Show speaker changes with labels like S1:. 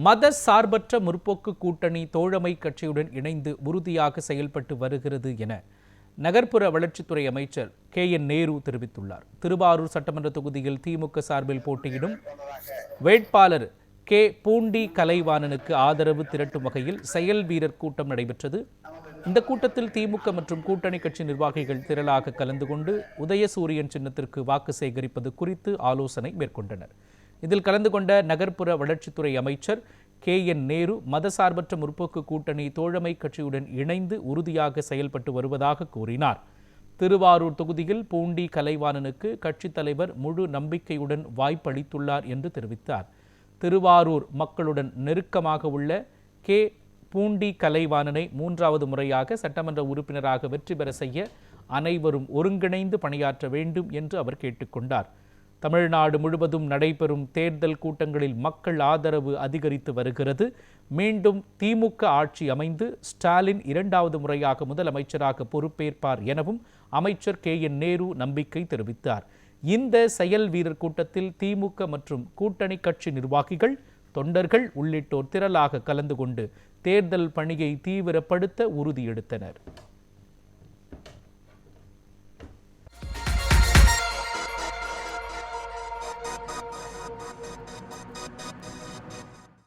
S1: மத சார்பற்ற முற்போக்கு கூட்டணி தோழமை கட்சியுடன் இணைந்து உறுதியாக செயல்பட்டு வருகிறது என நகர்ப்புற வளர்ச்சித்துறை அமைச்சர் KN நேரு தெரிவித்துள்ளார். திருவாரூர் சட்டமன்ற தொகுதியில் திமுக சார்பில் போட்டியிடும் வேட்பாளர் பூண்டி கலைவாணனுக்கு ஆதரவு திரட்டும் வகையில் செயல் வீரர் கூட்டம் நடைபெற்றது. இந்த கூட்டத்தில் திமுக மற்றும் கூட்டணி கட்சி நிர்வாகிகள் திரளாக கலந்து கொண்டு உதயசூரியன் சின்னத்திற்கு வாக்கு சேகரிப்பது குறித்து ஆலோசனை மேற்கொண்டனர். இதில் கலந்து கொண்ட நகர்ப்புற வளர்ச்சித்துறை அமைச்சர் KN நேரு மதசார்பற்ற முற்போக்கு கூட்டணி தோழமை கட்சியுடன் இணைந்து உறுதியாக செயல்பட்டு வருவதாக கூறினார். திருவாரூர் தொகுதியில் பூண்டி கலைவாணனுக்கு கட்சித் தலைவர் முழு நம்பிக்கையுடன் வாய்ப்பளித்துள்ளார் என்று தெரிவித்தார். திருவாரூர் மக்களுடன் நெருக்கமாக உள்ள பூண்டி கலைவாணனை 3வது முறையாக சட்டமன்ற உறுப்பினராக வெற்றி பெற செய்ய அனைவரும் ஒருங்கிணைந்து பணியாற்ற வேண்டும் என்று அவர் கேட்டுக்கொண்டார். தமிழ்நாடு முழுவதும் நடைபெறும் தேர்தல் கூட்டங்களில் மக்கள் ஆதரவு அதிகரித்து வருகிறது. மீண்டும் திமுக ஆட்சி அமைந்து ஸ்டாலின் 2வது முறையாக முதலமைச்சராக பொறுப்பேற்பார் எனவும் அமைச்சர் KN நேரு நம்பிக்கை தெரிவித்தார். இந்த செயல் வீரர் கூட்டத்தில் திமுக மற்றும் கூட்டணி கட்சி நிர்வாகிகள், தொண்டர்கள் உள்ளிட்டோர் திரளாக கலந்து கொண்டு தேர்தல் பணியை தீவிரப்படுத்த உறுதியெடுத்தனர்.